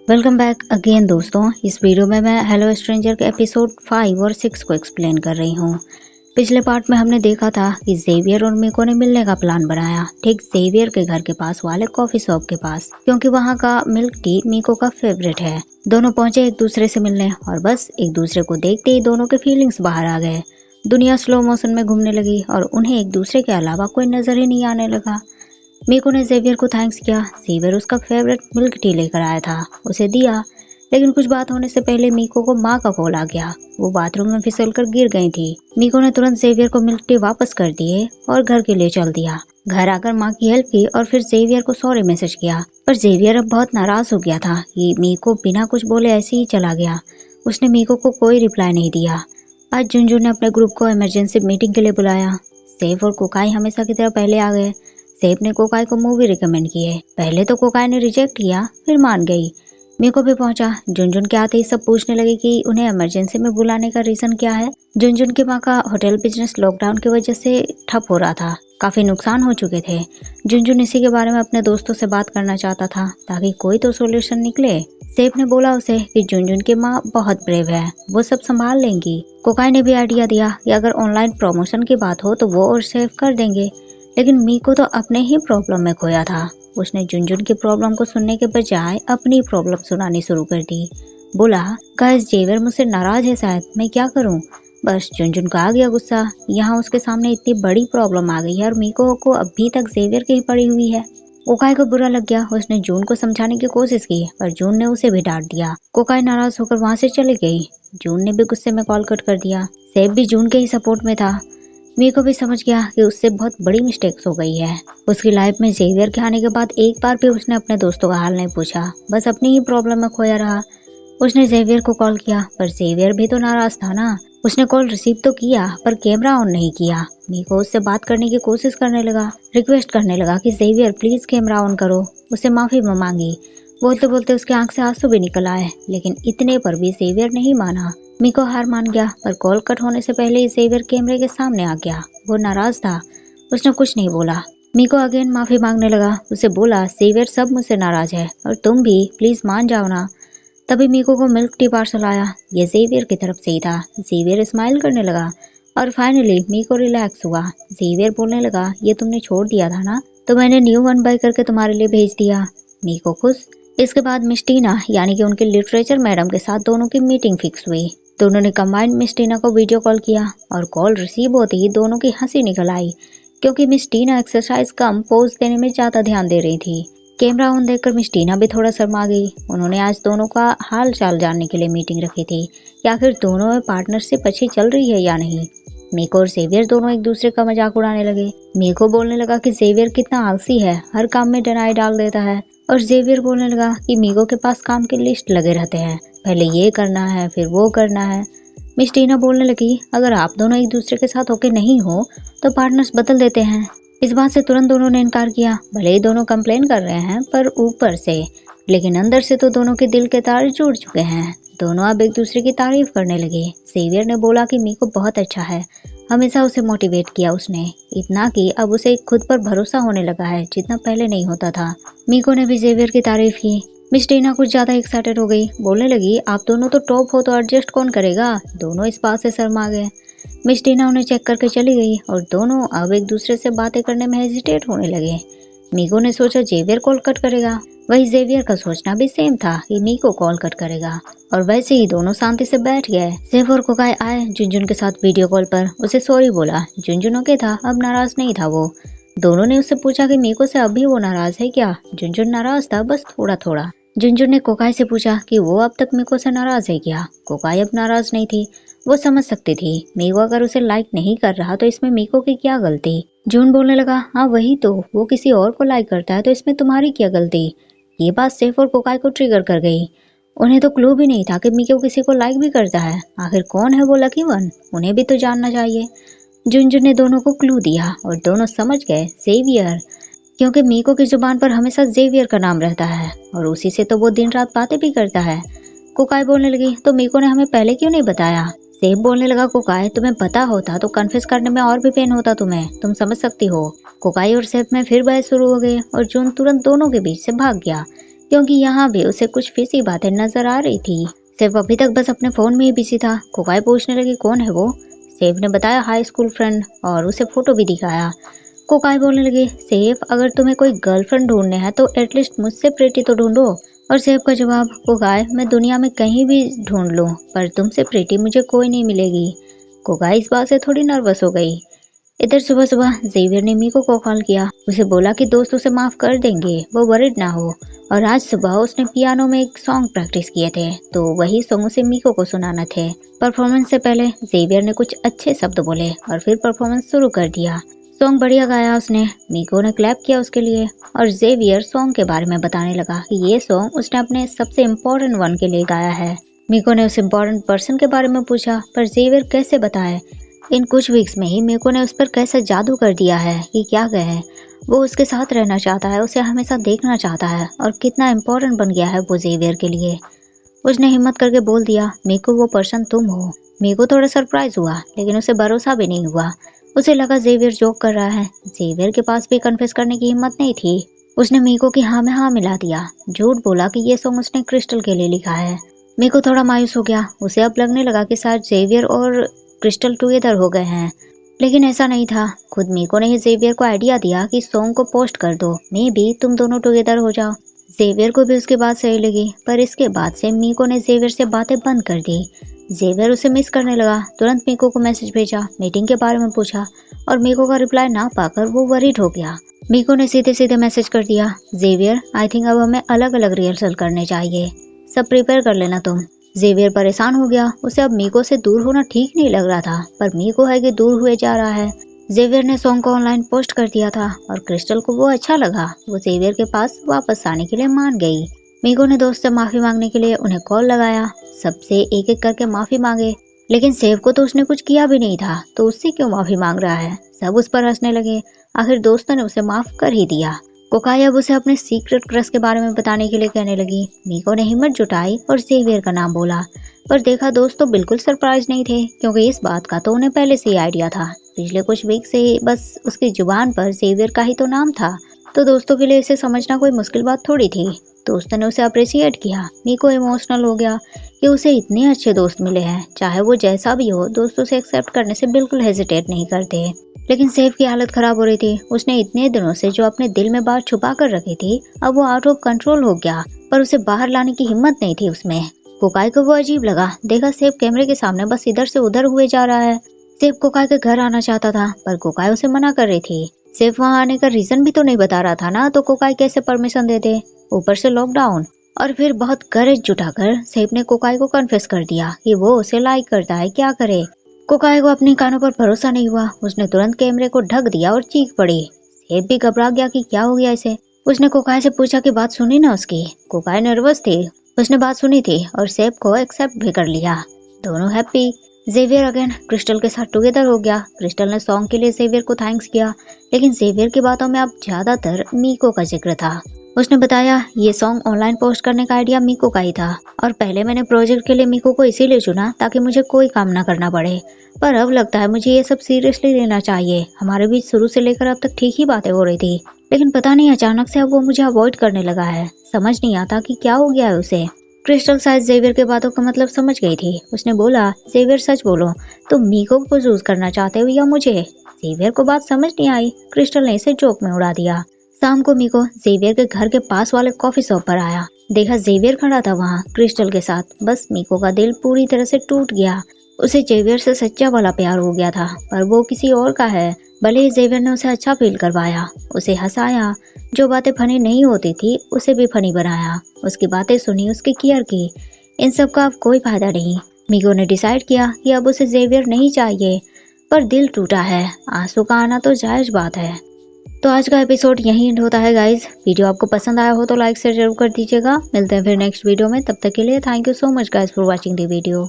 Welcome back again दोस्तों। इस video में मैं हेलो स्ट्रेंजर के एपिसोड 5 और 6 को एक्सप्लेन कर रही हूँ। पिछले पार्ट में हमने देखा था कि जेवियर और मीको ने मिलने का प्लान बनाया, ठीक जेवियर के घर के पास वाले कॉफी शॉप के पास, क्योंकि वहाँ का मिल्क टी मीको का फेवरेट है। दोनों पहुंचे एक दूसरे से मिलने और बस एक दूसरे को देखते ही दोनों के फीलिंग्स बाहर आ गए। दुनिया स्लो मोशन में घूमने लगी और उन्हें एक दूसरे के अलावा कोई नजर ही नहीं आने लगा। मीको ने जेवियर को थैंक्स किया। जेवियर उसका फेवरेट मिल्क टी लेकर आया था, उसे दिया। लेकिन कुछ बात होने से पहले मीको को माँ का कॉल आ गया। वो बाथरूम में फिसलकर गिर गई थी। मीको ने तुरंत जेवियर को मिल्क टी वापस कर दिए और घर के लिए चल दिया। घर आकर माँ की हेल्प की और फिर जेवियर को सॉरी मैसेज किया। पर जेवियर अब बहुत नाराज हो गया था कि मीको बिना कुछ बोले ऐसे ही चला गया। उसने मीको को कोई रिप्लाई नहीं दिया। आज जुनजुन ने अपने ग्रुप को इमरजेंसी मीटिंग के लिए बुलाया। सेफ और कोकाई हमेशा की तरह पहले आ गए। सेफ ने कोकाई को मूवी रिकमेंड की है। पहले तो कोकाई ने रिजेक्ट किया, फिर मान गई। मीको भी पहुंचा। जुनजुन के आते ही सब पूछने लगे कि उन्हें इमरजेंसी में बुलाने का रीजन क्या है। जुनजुन की माँ का होटल बिजनेस लॉकडाउन की वजह से ठप हो रहा था, काफी नुकसान हो चुके थे। जुनजुन इसी के बारे में अपने दोस्तों से बात करना चाहता था ताकि कोई तो सोल्यूशन निकले। सेफ ने बोला उसे कि जुनजुन की माँ बहुत ब्रेव है, वो सब संभाल लेंगी। कोकाई ने भी आइडिया दिया कि अगर ऑनलाइन प्रमोशन की बात हो तो वो और सेफ कर देंगे। लेकिन मीको तो अपने ही प्रॉब्लम में खोया था। उसने जुनजुन की प्रॉब्लम को सुनने के बजाय अपनी प्रॉब्लम सुनानी शुरू कर दी। बोला, गाइस जेवियर मुझसे नाराज है, शायद मैं क्या करूं। बस जुनजुन का आ गया गुस्सा। यहाँ उसके सामने इतनी बड़ी प्रॉब्लम आ गई है और मीको को अभी तक जेवियर की ही पड़ी हुई है। कोकाई को बुरा लग गया। उसने जून को समझाने की कोशिश की पर जून ने उसे भी डांट दिया। कोकाई नाराज होकर वहां से चली गई। जून ने भी गुस्से में कॉल कट कर दिया। सेब भी जून के ही सपोर्ट में था। मीको भी समझ गया कि उससे बहुत बड़ी मिस्टेक्स हो गई है। उसकी लाइफ में जेवियर के आने के बाद एक बार भी उसने अपने दोस्तों का हाल नहीं पूछा, बस अपनी ही प्रॉब्लम में खोया रहा। उसने जेवियर को कॉल किया पर जेवियर भी तो नाराज था ना। उसने कॉल रिसीव तो किया पर कैमरा ऑन नहीं किया। मीको उससे बात करने की कोशिश करने लगा, रिक्वेस्ट करने लगा कि जेवियर प्लीज कैमरा ऑन करो। उससे माफी मांगी। बोलते बोलते उसके आंख से आंसू भी निकल आए, लेकिन इतने पर भी जेवियर नहीं माना। मीको हार मान गया पर कॉल कट होने से पहले ही जेवियर कैमरे के सामने आ गया। वो नाराज था, उसने कुछ नहीं बोला। मीको अगेन माफी मांगने लगा। उसे बोला, जेवियर सब मुझसे नाराज है और तुम भी प्लीज मान जाओ ना। तभी मीको को मिल्क टी पार्सल आया। ये जेवियर की तरफ से ही था। जेवियर स्माइल करने लगा और फाइनली मीको रिलैक्स हुआ। जेवियर बोलने लगा, ये तुमने छोड़ दिया था ना, तो मैंने न्यू वन बाय करके तुम्हारे लिए भेज दिया। मीको खुश। इसके बाद मिस्टीना यानी कि उनके लिटरेचर मैडम के साथ दोनों की मीटिंग फिक्स हुई। दोनों ने कंबाइंड मिस्टीना को वीडियो कॉल किया और कॉल रिसीव होते ही दोनों की हंसी निकल आई, क्योंकि मिस्टीना एक्सरसाइज कम पोज देने में ज्यादा ध्यान दे रही थी। कैमरा ऑन देखकर मिस्टीना भी थोड़ा शर्मा गई। उन्होंने आज दोनों का हाल चाल जानने के लिए मीटिंग रखी थी कि आखिर दोनों में पार्टनरशिप अच्छी चल रही है या नहीं। मीको और जेवियर दोनों एक दूसरे का मजाक उड़ाने लगे। मीको बोलने लगा कि जेवियर कितना आलसी है, हर काम में डिनाई डाल देता है। और जेवियर बोलने लगा कि मीको के पास काम की लिस्ट लगे रहते हैं, पहले ये करना है फिर वो करना है। मिस्टीना बोलने लगी, अगर आप दोनों एक दूसरे के साथ ओके नहीं हो तो पार्टनर्स बदल देते हैं। इस बात से तुरंत दोनों ने इनकार किया। भले ही दोनों कंप्लेन कर रहे हैं पर ऊपर से, लेकिन अंदर से तो दोनों के दिल के तार जुड़ चुके हैं। दोनों अब एक दूसरे की तारीफ करने लगे। जेवियर ने बोला कि मीको बहुत अच्छा है, हमेशा उसे मोटिवेट किया उसने, इतना कि अब उसे खुद पर भरोसा होने लगा है जितना पहले नहीं होता था। मीको ने भी जेवियर की तारीफ की। मिस टीना कुछ ज्यादा एक्साइटेड हो गई, बोलने लगी, आप दोनों तो टॉप हो तो एडजस्ट कौन करेगा। दोनों इस बात से शर्मा गए। मिस टीना उन्हें चेक करके चली गई और दोनों अब एक दूसरे से बातें करने में हेजिटेट होने लगे। मीको ने सोचा जेवियर कॉल कट करेगा, वही जेवियर का सोचना भी सेम था कि मीको कॉल कट करेगा, और वैसे ही दोनों शांति से बैठ गए। सेफ और कोकाई आए जुनजुन के साथ वीडियो कॉल पर, उसे सॉरी बोला। जुनजुन ओके था, अब नाराज नहीं था वो। दोनों ने उससे पूछा कि मीको से अब भी वो नाराज है क्या। जुनजुन नाराज था, बस थोड़ा थोड़ा। जुनजुन ने कोकाई से पूछा कि वो अब तक मीको से नाराज है क्या। कोकाई अब नाराज नहीं थी, वो समझ सकती थी मीको अगर उसे लाइक नहीं कर रहा तो इसमें मीको की क्या गलती। जून बोलने लगा, हाँ वही तो, वो किसी और को लाइक करता है तो इसमें तुम्हारी क्या गलती। ये बात सेफ और कोकाई को ट्रिगर कर गई। उन्हें तो क्लू भी नहीं था कि मीको किसी को लाइक भी करता है। आखिर कौन है वो लकी वन, उन्हें भी तो जानना चाहिए। जुनजुन ने दोनों को क्लू दिया और दोनों समझ गए, जेवियर, क्योंकि मीको की जुबान पर हमेशा जेवियर का नाम रहता है और उसी से तो वो दिन रात बातें भी करता है। कोकाई बोलने लगी, तो मीको ने हमें पहले क्यों नहीं बताया। सेब बोलने लगा, कोकाई तुम्हें पता होता तो कन्फेस करने में और भी पेन होता तुम्हें, तुम समझ सकती हो। कोकाई और सेब में फिर बहस शुरू हो गई और जून तुरंत दोनों के बीच से भाग गया। क्योंकि यहाँ भी उसे कुछ फिसी बातें नजर आ रही थी। सेफ अभी तक बस अपने फोन में ही बिजी था। कोकाई पूछने लगी कौन है वो। सेफ ने बताया हाई स्कूल फ्रेंड और उसे फोटो भी दिखाया। कोकाई बोलने लगी सेफ अगर तुम्हें कोई गर्लफ्रेंड ढूंढने हैं तो एटलीस्ट मुझसे प्रीति तो ढूंढो। और सेफ का जवाब कोकाई मैं दुनिया में कहीं भी ढूंढ लूं पर तुमसे प्रीति मुझे कोई नहीं मिलेगी। कोकाई इस बात से थोड़ी नर्वस हो गई। इधर सुबह सुबह जेवियर ने मीको को कॉल किया। उसे बोला कि दोस्त उसे माफ कर देंगे, वो वरिड ना हो। और आज सुबह उसने पियानो में एक सॉन्ग प्रैक्टिस किए थे तो वही सॉन्ग उसे मीको को सुनाना थे। परफॉर्मेंस से पहले जेवियर ने कुछ अच्छे शब्द बोले और फिर परफॉर्मेंस शुरू कर दिया। सॉन्ग बढ़िया गाया उसने। मीको ने क्लैप किया उसके लिए और जेवियर सॉन्ग के बारे में बताने लगा कि ये सॉन्ग उसने अपने सबसे इम्पोर्टेंट वन के लिए गाया है। मीको ने उस इम्पोर्टेंट पर्सन के बारे में पूछा पर जेवियर कैसे बताए। इन कुछ वीक्स में ही मीको ने उस पर कैसा जादू कर दिया है कि क्या कहे। वो उसके साथ रहना चाहता है, उसे हमेशा देखना चाहता है और कितना इम्पोर्टेंट बन गया है वो जेवियर के लिए। उसने हिम्मत करके बोल दिया मीको वो पर्सन तुम हो। मीको थोड़ा सरप्राइज हुआ लेकिन उसे भरोसा भी नहीं हुआ। उसे लगा जेवियर जोक कर रहा है। जेवियर के पास भी कन्फेस करने की हिम्मत नहीं थी। उसने मीको की हाँ में हाँ मिला दिया। झूठ बोला कि ये सॉन्ग उसने क्रिस्टल के लिए लिखा है। मीको थोड़ा मायूस हो गया। उसे अब लगने लगा कि शायद जेवियर और क्रिस्टल टुगेदर हो गए हैं, लेकिन ऐसा नहीं था। खुद मीको ने ही जेवियर को आइडिया दिया कि सॉन्ग को पोस्ट कर दो, मे बी तुम दोनों टुगेदर हो जाओ। जेवियर को भी उसकी बात सही लगी पर इसके बाद से मीको ने जेवियर से बातें बंद कर दी। जेवियर उसे मिस करने लगा। तुरंत मीको को मैसेज भेजा, मीटिंग के बारे में पूछा और मीको का रिप्लाई ना पाकर वो वरीड हो गया। मीको ने सीधे सीधे मैसेज कर दिया जेवियर आई थिंक अब हमें अलग अलग रिहर्सल करने चाहिए, सब प्रिपेयर कर लेना तुम। जेवियर परेशान हो गया। उसे अब मीको से दूर होना ठीक नहीं लग रहा था पर मीको है कि दूर हुए जा रहा है। जेवियर ने सॉन्ग को ऑनलाइन पोस्ट कर दिया था और क्रिस्टल को वो अच्छा लगा। वो जेवियर के पास वापस आने के लिए मान गई। मीको ने दोस्त से माफी मांगने के लिए उन्हें कॉल लगाया। सबसे एक एक करके माफी मांगे लेकिन सेव को तो उसने कुछ किया भी नहीं था तो उससे क्यों माफी मांग रहा है। सब उस पर हंसने लगे। आखिर दोस्तों ने उसे माफ कर ही दिया। कोकाई अब उसे अपने सीक्रेट क्रश के बारे में बताने के लिए कहने लगी। मीको ने हिम्मत जुटाई और जेवियर का नाम बोला पर देखा दोस्त तो बिल्कुल सरप्राइज नहीं थे क्योंकि इस बात का तो उन्हें पहले से ही आइडिया था। पिछले कुछ वीक से ही बस उसकी जुबान पर जेवियर का ही तो नाम था तो दोस्तों के लिए इसे समझना कोई मुश्किल बात थोड़ी थी। दोस्तों ने उसे अप्रिशिएट किया। मीको इमोशनल हो गया कि उसे इतने अच्छे दोस्त मिले हैं। चाहे वो जैसा भी हो दोस्त उसे एक्सेप्ट करने से बिल्कुल हेजिटेट नहीं करते। लेकिन सेफ की हालत खराब हो रही थी। उसने इतने दिनों से जो अपने दिल में बात छुपा कर रखी थी अब वो आउट ऑफ कंट्रोल हो गया पर उसे बाहर लाने की हिम्मत नहीं थी उसमें। कोकाई को वो अजीब लगा। देखा सेफ कैमरे के सामने बस इधर से उधर हुए जा रहा है। सेफ कोकाई के घर आना चाहता था पर कोकाई उसे मना कर रही थी। सेफ वहाँ आने का रीजन भी तो नहीं बता रहा था ना तो कोकाई कैसे परमिशन दे दे, ऊपर से लॉकडाउन। और फिर बहुत करेज जुटाकर सेफ ने कोकाई को कन्फेस कर दिया कि वो उसे लाइक करता है। क्या करे, कोकाई को अपने कानों पर भरोसा नहीं हुआ। उसने तुरंत कैमरे को ढक दिया और चीख पड़ी। सेफ भी घबरा गया कि क्या हो गया इसे। उसने कोकाई से पूछा कि बात सुनी ना उसकी। कोकाई नर्वस थी। उसने बात सुनी थी और सेफ को एक्सेप्ट भी कर लिया। दोनों हैप्पी। जेवियर अगेन क्रिस्टल के साथ टुगेदर हो गया। क्रिस्टल ने सॉन्ग के लिए जेवियर को थैंक्स किया लेकिन जेवियर की बातों में अब ज्यादातर मीको का जिक्र था। उसने बताया ये सॉन्ग ऑनलाइन पोस्ट करने का आइडिया मीको का ही था और पहले मैंने प्रोजेक्ट के लिए मीको को इसीलिए चुना ताकि मुझे कोई काम ना करना पड़े पर अब लगता है मुझे ये सब सीरियसली लेना चाहिए। हमारे बीच शुरू से लेकर अब तक ठीक ही बातें हो रही थी लेकिन पता नहीं अचानक से अब वो मुझे अवॉइड करने लगा है। समझ नहीं आता कि क्या हो गया है उसे। क्रिस्टल शायद जेवियर के बातों का मतलब समझ गई थी। उसने बोला जेवियर सच बोलो तुम मीको को चूज करना चाहते हो या मुझे। जेवियर को बात समझ नहीं आई। क्रिस्टल ने इसे जोक में उड़ा दिया। शाम को मीको जेवियर के घर के पास वाले कॉफी शॉप पर आया। देखा जेवियर खड़ा था वहाँ क्रिस्टल के साथ। बस मीको का दिल पूरी तरह से टूट गया। उसे जेवियर से सच्चा वाला प्यार हो गया था पर वो किसी और का है। भले ही जेवियर ने उसे अच्छा फील करवाया, उसे हंसाया, जो बातें फनी नहीं होती थी उसे भी फनी बनाया, उसकी बातें सुनी, उसकी केयर की। इन सब का अब कोई फायदा नहीं। मीको ने डिसाइड किया कि अब उसे जेवियर नहीं चाहिए पर दिल टूटा है। आंसू का आना तो जायज बात है। तो आज का एपिसोड यहीं एंड होता है गाइज। वीडियो आपको पसंद आया हो तो लाइक शेयर जरूर कर दीजिएगा। मिलते हैं फिर नेक्स्ट वीडियो में। तब तक के लिए thank you so much guys for watching the video.